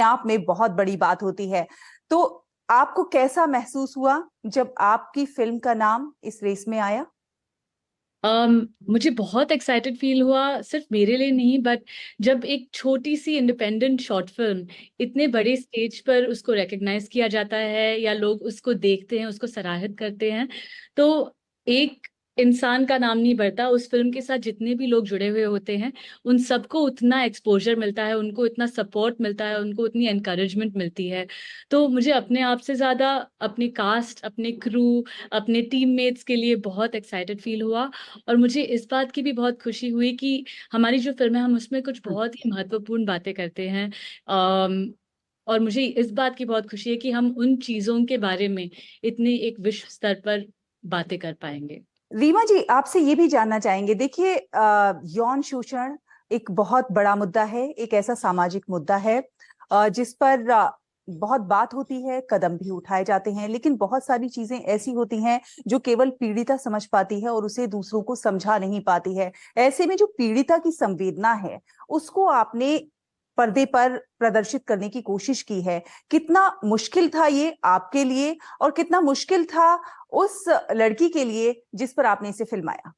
आप में बहुत बड़ी बात होती है। तो आपको कैसा महसूस हुआ जब आपकी फिल्म का नाम इस रेस में आया? मुझे बहुत एक्साइटेड फील हुआ, सिर्फ मेरे लिए नहीं बट जब एक छोटी सी इंडिपेंडेंट शॉर्ट फिल्म इतने बड़े स्टेज पर उसको रिकग्नाइज किया जाता है या लोग उसको देखते हैं, उसको सराहित करते हैं, तो एक इंसान का नाम नहीं बढ़ता। उस फिल्म के साथ जितने भी लोग जुड़े हुए होते हैं उन सबको उतना एक्सपोजर मिलता है, उनको इतना सपोर्ट मिलता है, उनको उतनी एनकरेजमेंट मिलती है। तो मुझे अपने आप से ज्यादा अपने कास्ट, अपने क्रू, अपने टीममेट्स के लिए बहुत एक्साइटेड फील हुआ। और मुझे इस बात की भी बहुत खुशी हुई कि हमारी जो फिल्म है हम उसमें कुछ बहुत ही महत्वपूर्ण बातें करते हैं। और मुझे इस बात की बहुत खुशी है कि हम उन चीजों के बारे में इतने एक विश्व स्तर पर बातें कर पाएंगे। रीमा जी, आपसे ये भी जानना चाहेंगे। देखिए, यौन शोषण एक बहुत बड़ा मुद्दा है, एक ऐसा सामाजिक मुद्दा है जिस पर बहुत बात होती है, कदम भी उठाए जाते हैं, लेकिन बहुत सारी चीजें ऐसी होती हैं जो केवल पीड़िता समझ पाती है और उसे दूसरों को समझा नहीं पाती है। ऐसे में जो पीड़िता की संवेदना है, उसको आपने पर्दे पर प्रदर्शित करने की कोशिश की है। कितना मुश्किल था ये आपके लिए, और कितना मुश्किल था उस लड़की के लिए जिस पर आपने इसे फिल्माया?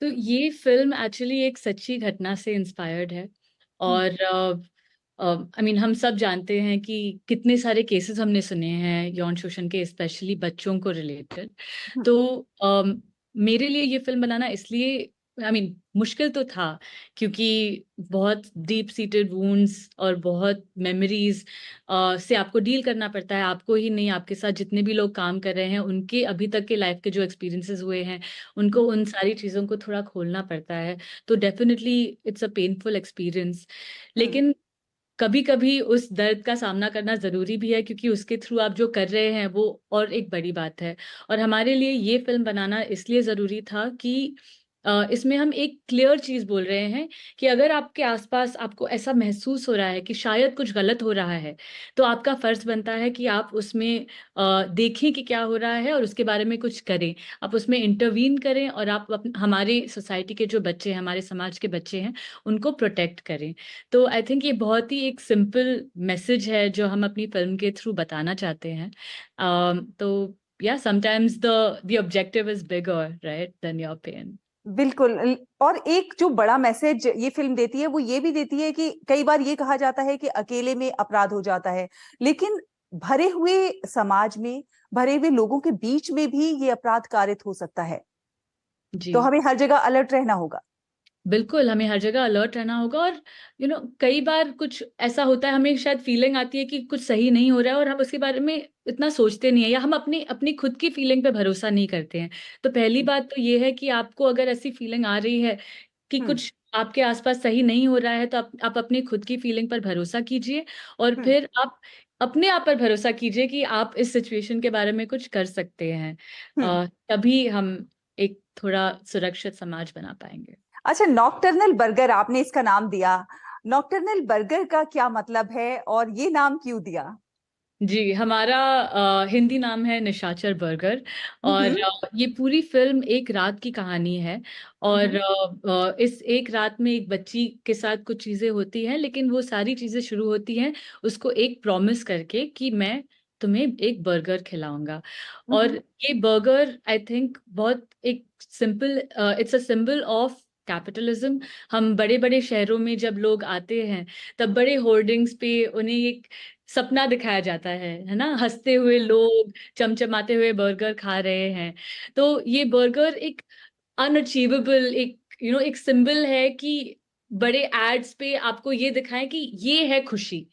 तो ये फिल्म एक्चुअली एक सच्ची घटना से इंस्पायर्ड है। हम्म। और आई मीन हम सब जानते हैं कि कितने सारे केसेस हमने सुने हैं यौन शोषण के, स्पेशली बच्चों को रिलेटेड। हम्म। तो मेरे लिए ये फिल्म बनाना इसलिए आई मीन मुश्किल तो था क्योंकि बहुत डीप सीटेड वुंड्स और बहुत मेमोरीज से आपको डील करना पड़ता है। आपको ही नहीं, आपके साथ जितने भी लोग काम कर रहे हैं उनके अभी तक के लाइफ के जो एक्सपीरियंसेस हुए हैं उनको उन सारी चीज़ों को थोड़ा खोलना पड़ता है। तो definitely it's a painful experience. Hmm. लेकिन कभी कभी उस दर्द का सामना करना जरूरी भी है क्योंकि उसके थ्रू आप जो कर रहे हैं वो और एक बड़ी बात है। और हमारे लिए ये फिल्म बनाना इसलिए जरूरी था कि इसमें हम एक क्लियर चीज बोल रहे हैं कि अगर आपके आसपास आपको ऐसा महसूस हो रहा है कि शायद कुछ गलत हो रहा है, तो आपका फर्ज बनता है कि आप उसमें देखें कि क्या हो रहा है और उसके बारे में कुछ करें। आप उसमें इंटरवीन करें और आप हमारे सोसाइटी के जो बच्चे हैं, हमारे समाज के बच्चे हैं, उनको प्रोटेक्ट करें। तो आई थिंक ये बहुत ही एक सिंपल मैसेज है जो हम अपनी फिल्म के थ्रू बताना चाहते हैं। तो या sometimes the objective is bigger right then your pen. बिल्कुल। और एक जो बड़ा मैसेज ये फिल्म देती है वो ये भी देती है कि कई बार ये कहा जाता है कि अकेले में अपराध हो जाता है, लेकिन भरे हुए समाज में, भरे हुए लोगों के बीच में भी ये अपराध कारित हो सकता है। जी तो हमें हर जगह अलर्ट रहना होगा। बिल्कुल, हमें हर जगह अलर्ट रहना होगा। और कई बार कुछ ऐसा होता है, हमें शायद फीलिंग आती है कि कुछ सही नहीं हो रहा है और हम उसके बारे में इतना सोचते नहीं है या हम अपनी अपनी खुद की फीलिंग पे भरोसा नहीं करते हैं। तो पहली बात तो ये है कि आपको अगर ऐसी फीलिंग आ रही है कि हम्म। कुछ आपके आसपास सही नहीं हो रहा है, तो आप अपनी खुद की फीलिंग पर भरोसा कीजिए। और हम्म। फिर आप अपने आप पर भरोसा कीजिए कि आप इस सिचुएशन के बारे में कुछ कर सकते हैं। हम्म। तभी हम एक थोड़ा सुरक्षित समाज बना पाएंगे। अच्छा, नॉकटर्नल बर्गर आपने इसका नाम दिया। नॉकटर्नल बर्गर का क्या मतलब है और ये नाम क्यों दिया? जी, हमारा हिंदी नाम है निशाचर बर्गर। और हम्म। ये पूरी फिल्म एक रात की कहानी है। और हम्म। इस एक रात में एक बच्ची के साथ कुछ चीजें होती हैं, लेकिन वो सारी चीजें शुरू होती हैं उसको एक प्रॉमिस करके कि मैं तुम्हें एक बर्गर खिलाऊंगा। और हम्म। ये बर्गर आई थिंक बहुत एक simple, it's a symbol of capitalism. हम बड़े बड़े शहरों में जब लोग आते हैं तब बड़े होर्डिंग्स पे उन्हें एक सपना दिखाया जाता है ना, हंसते हुए लोग चमचमाते हुए बर्गर खा रहे हैं। तो ये बर्गर एक अनअचीवेबल, एक एक सिंबल है कि बड़े एड्स पे आपको ये दिखाएं कि ये है खुशी।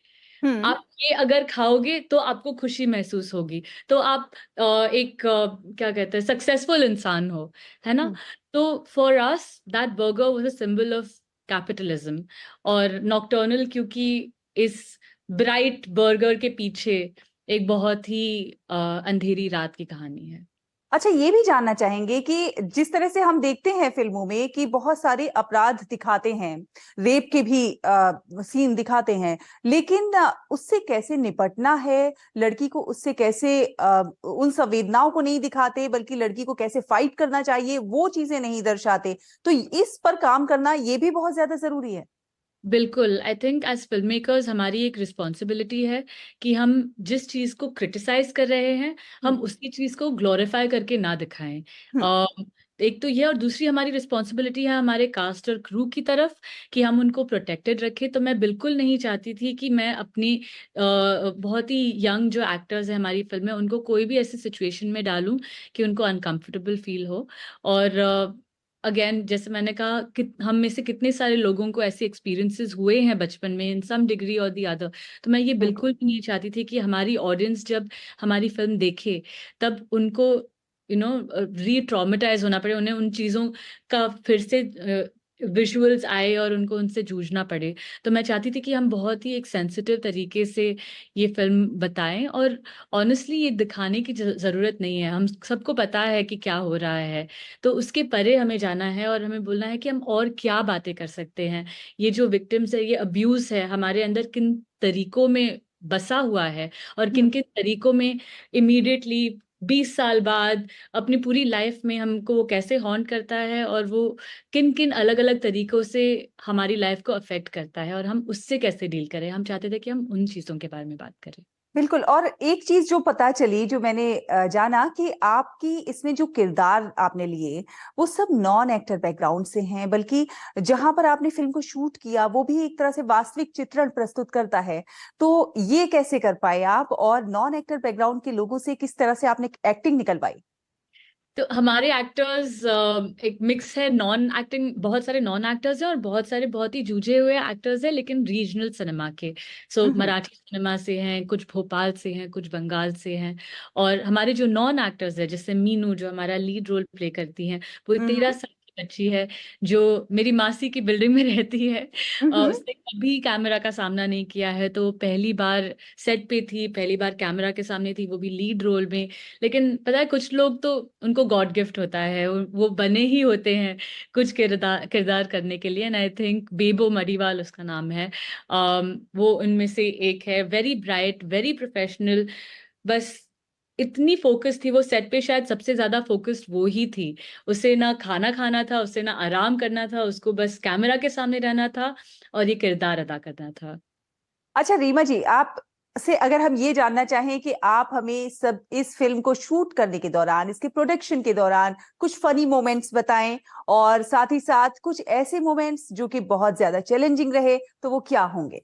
हम्म। आप ये अगर खाओगे तो आपको खुशी महसूस होगी, तो आप एक क्या कहते हैं, सक्सेसफुल इंसान हो, है ना। हम्म। तो for us that burger was a symbol of capitalism. और नॉकटर्नल क्योंकि इस ब्राइट बर्गर के पीछे एक बहुत ही अंधेरी रात की कहानी है। अच्छा, ये भी जानना चाहेंगे कि जिस तरह से हम देखते हैं फिल्मों में कि बहुत सारे अपराध दिखाते हैं, रेप के भी सीन दिखाते हैं, लेकिन उससे कैसे निपटना है, लड़की को उससे कैसे उन संवेदनाओं को नहीं दिखाते, बल्कि लड़की को कैसे फाइट करना चाहिए वो चीजें नहीं दर्शाते। तो इस पर काम करना ये भी बहुत ज्यादा जरूरी है। बिल्कुल, I think as film makers हमारी एक रिस्पॉन्सिबिलिटी है कि हम जिस चीज को क्रिटिसाइज कर रहे हैं हम हम्म। उसी चीज को ग्लोरीफाई करके ना दिखाएं। हम्म। एक तो ये, और दूसरी हमारी रिस्पॉन्सिबिलिटी है हमारे कास्ट और क्रू की तरफ कि हम उनको प्रोटेक्टेड रखें। तो मैं बिल्कुल नहीं चाहती थी कि मैं अपनी बहुत ही यंग जो एक्टर्स हैं हमारी फिल्म में उनको कोई भी ऐसी सिचुएशन में डालूं कि उनको अनकंफर्टेबल फील हो। और अगेन जैसे मैंने कहा कि हम में से कितने सारे लोगों को ऐसे एक्सपीरियंसेस हुए हैं बचपन में इन सम डिग्री और दी अदर। तो मैं ये बिल्कुल। बिल्कुल भी नहीं चाहती थी कि हमारी ऑडियंस जब हमारी फिल्म देखे तब उनको री ट्रॉमेटाइज होना पड़े, उन्हें उन चीज़ों का फिर से विजुअल्स आए और उनको उनसे जूझना पड़े। तो मैं चाहती थी कि हम बहुत ही एक सेंसिटिव तरीके से ये फिल्म बताएं। और ऑनेस्टली ये दिखाने की ज़रूरत नहीं है, हम सबको पता है कि क्या हो रहा है। तो उसके परे हमें जाना है और हमें बोलना है कि हम और क्या बातें कर सकते हैं। ये जो विक्टिम्स है, ये अब्यूज है, हमारे अंदर किन तरीकों में बसा हुआ है और किन हम्म। किन तरीकों में इमीडिएटली 20 साल बाद अपनी पूरी लाइफ में हमको वो कैसे हॉन्ट करता है और वो किन किन अलग अलग तरीकों से हमारी लाइफ को अफेक्ट करता है और हम उससे कैसे डील करें। हम चाहते थे कि हम उन चीजों के बारे में बात करें। बिल्कुल। और एक चीज जो पता चली, जो मैंने जाना कि आपकी इसमें जो किरदार आपने लिए वो सब नॉन एक्टर बैकग्राउंड से हैं, बल्कि जहां पर आपने फिल्म को शूट किया वो भी एक तरह से वास्तविक चित्रण प्रस्तुत करता है। तो ये कैसे कर पाए आप, और नॉन एक्टर बैकग्राउंड के लोगों से किस तरह से आपने एक्टिंग निकलवाई? तो हमारे एक्टर्स एक मिक्स है, नॉन एक्टिंग बहुत सारे नॉन एक्टर्स हैं और बहुत सारे बहुत ही जूझे हुए एक्टर्स हैं लेकिन रीजनल सिनेमा के। सो हम्म। मराठी सिनेमा से हैं, कुछ भोपाल से हैं, कुछ बंगाल से हैं। और हमारे जो नॉन एक्टर्स हैं जैसे मीनू जो हमारा लीड रोल प्ले करती हैं, वो हम्म। 13 साल की बच्ची है जो मेरी मासी की बिल्डिंग में रहती है। हम्म। उसने कभी कैमरा का सामना नहीं किया है, तो पहली बार सेट पे थी, पहली बार कैमरा के सामने थी, वो भी लीड रोल में। लेकिन पता है कुछ लोग तो उनको गॉड गिफ्ट होता है, वो बने ही होते हैं कुछ किरदार किरदार करने के लिए। एंड आई थिंक बेबो मरीवाल उसका नाम है। वो उनमें से एक है, वेरी ब्राइट, वेरी प्रोफेशनल। बस इतनी फोकस थी वो सेट पे, शायद सबसे ज्यादा फोकस्ड वो ही थी। उसे ना खाना खाना था, उसे ना आराम करना था, उसको बस कैमरा के सामने रहना था और ये किरदार अदा करना था। अच्छा रीमा जी, आप से अगर हम ये जानना चाहें कि आप हमें सब इस फिल्म को शूट करने के दौरान, इसके प्रोडक्शन के दौरान कुछ फनी मोमेंट्स बताएं, और साथ ही साथ कुछ ऐसे मोमेंट्स जो कि बहुत ज्यादा चैलेंजिंग रहे, तो वो क्या होंगे?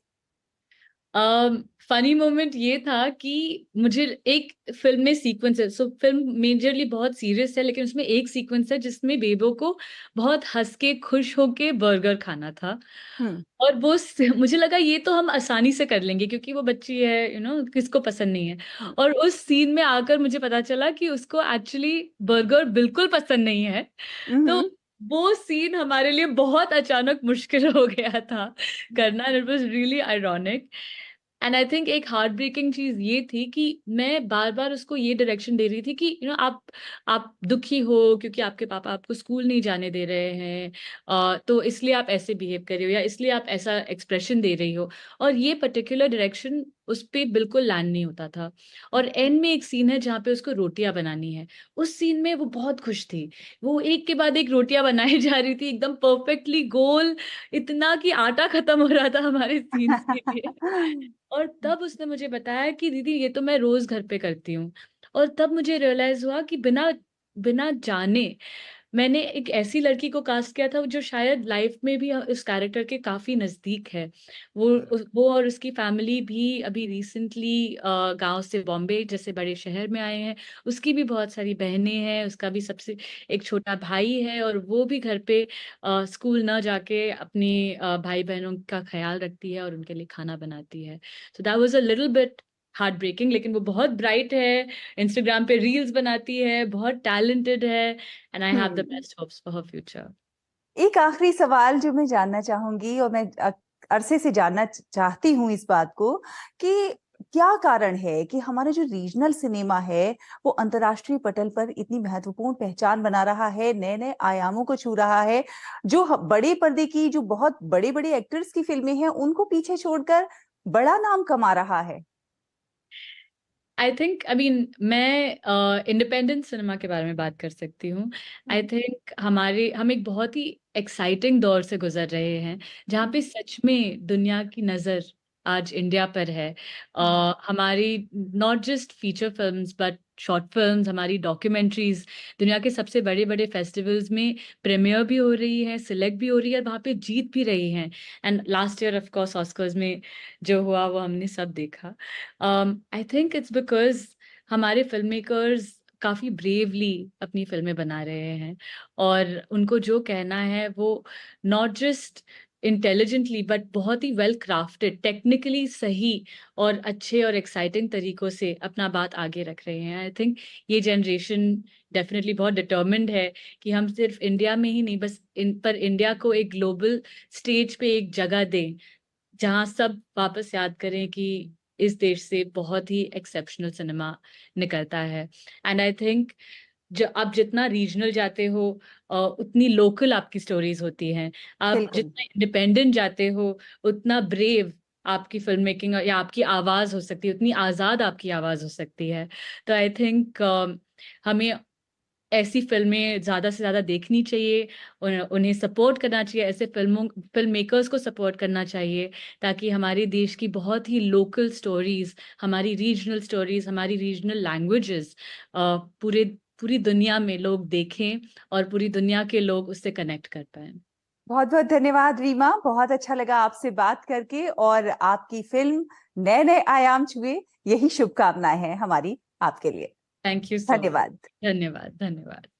फनी मोमेंट ये था कि मुझे एक फिल्म में सीक्वेंस है, सो फिल्म मेजरली बहुत सीरियस है लेकिन उसमें एक सीक्वेंस है जिसमें बेबो को बहुत हंस के खुश होके बर्गर खाना था। हम्म। और वो मुझे लगा ये तो हम आसानी से कर लेंगे क्योंकि वो बच्ची है, किसको पसंद नहीं है। और उस सीन में आकर मुझे पता चला कि उसको एक्चुअली बर्गर बिल्कुल पसंद नहीं है। तो हम्म। वो सीन हमारे लिए बहुत अचानक मुश्किल हो गया था करना। It was really ironic. And I think एक हार्ट ब्रेकिंग चीज ये थी कि मैं बार बार उसको ये डायरेक्शन दे रही थी कि आप दुखी हो क्योंकि आपके पापा आपको स्कूल नहीं जाने दे रहे हैं, तो इसलिए आप ऐसे बिहेव कर रही हो या इसलिए आप ऐसा एक्सप्रेशन दे रही हो। और ये पर्टिकुलर डायरेक्शन उस पे बिल्कुल लैंड नहीं होता था। और एंड में एक सीन है जहाँ पे उसको रोटियां बनानी है। उस सीन में वो बहुत खुश थी, वो एक के बाद एक रोटियां बनाई जा रही थी एकदम परफेक्टली गोल, इतना कि आटा खत्म हो रहा था हमारे सीन्स के लिए। और तब उसने मुझे बताया कि दीदी ये तो मैं रोज घर पे करती हूँ। और तब मुझे रियलाइज हुआ कि बिना बिना जाने मैंने एक ऐसी लड़की को कास्ट किया था जो शायद लाइफ में भी इस कैरेक्टर के काफी नजदीक है। वो और उसकी फैमिली भी अभी रिसेंटली गांव से बॉम्बे जैसे बड़े शहर में आए हैं। उसकी भी बहुत सारी बहनें हैं, उसका भी सबसे एक छोटा भाई है और वो भी घर पे स्कूल ना जाके अपनी भाई बहनों का ख्याल रखती है और उनके लिए खाना बनाती है। So that was a little bit heart breaking. लेकिन वो बहुत ब्राइट है, इंस्टाग्राम पे रील्स बनाती है, बहुत टैलेंटेड है। And I have the hmm. Best hopes for her future. एक आखिरी सवाल जो मैं जानना चाहूंगी, और मैं अरसे से जानना चाहती हूँ इस बात को, कि क्या कारण है कि हमारा जो रीजनल सिनेमा है वो अंतर्राष्ट्रीय पटल पर इतनी महत्वपूर्ण पहचान बना रहा है, नए नए आयामों को छू रहा है, जो बड़े पर्दे की जो बहुत बड़े बड़े एक्टर्स की फिल्में हैं उनको पीछे छोड़कर बड़ा नाम कमा रहा है? आई थिंक, आई मीन, मैं इंडिपेंडेंट सिनेमा के बारे में बात कर सकती हूँ। आई थिंक हम एक बहुत ही एक्साइटिंग दौर से गुजर रहे हैं, जहाँ पे सच में दुनिया की नज़र आज इंडिया पर है। हमारी not just feature films but short films, हमारी डॉक्यूमेंट्रीज दुनिया के सबसे बड़े बड़े फेस्टिवल्स में प्रीमियर भी हो रही है, सिलेक्ट भी हो रही है, वहाँ पे जीत भी रही हैं। And last year of course Oscars में जो हुआ वो हमने सब देखा। आई थिंक इट्स बिकॉज हमारे फिल्म मेकर्स काफी ब्रेवली अपनी फिल्में बना रहे हैं, और उनको जो कहना है वो नॉट जस्ट इंटेलिजेंटली बट बहुत ही वेल क्राफ्टेड, टेक्निकली सही और अच्छे और एक्साइटिंग तरीकों से अपना बात आगे रख रहे हैं। आई थिंक ये जनरेशन डेफिनेटली बहुत डिटर्मिन्ड है कि हम सिर्फ इंडिया में ही नहीं, बस पर इंडिया को एक ग्लोबल स्टेज पे एक जगह दें, जहां सब वापस याद करें कि इस देश से बहुत ही एक्सेप्शनल सिनेमा निकलता है। एंड आई थिंक जो आप जितना रीजनल जाते हो, उतनी लोकल आपकी स्टोरीज होती हैं। आप बिल्कुल। जितना इंडिपेंडेंट जाते हो, उतना ब्रेव आपकी फिल्म मेकिंग या आपकी आवाज हो सकती है, उतनी आजाद आपकी आवाज हो सकती है। तो आई थिंक हमें ऐसी फिल्में ज्यादा से ज्यादा देखनी चाहिए, उन्हें सपोर्ट करना चाहिए, ऐसे फिल्म मेकर्स को सपोर्ट करना चाहिए, ताकि हमारे देश की बहुत ही लोकल स्टोरीज, हमारी रीजनल स्टोरीज, हमारी रीजनल लैंग्वेजेस पूरे पूरी दुनिया में लोग देखें और पूरी दुनिया के लोग उससे कनेक्ट कर पाए। बहुत बहुत धन्यवाद रीमा, बहुत अच्छा लगा आपसे बात करके, और आपकी फिल्म नए नए आयाम छुए, यही शुभकामनाएं हैं हमारी आपके लिए। Thank you so much. धन्यवाद। धन्यवाद, धन्यवाद।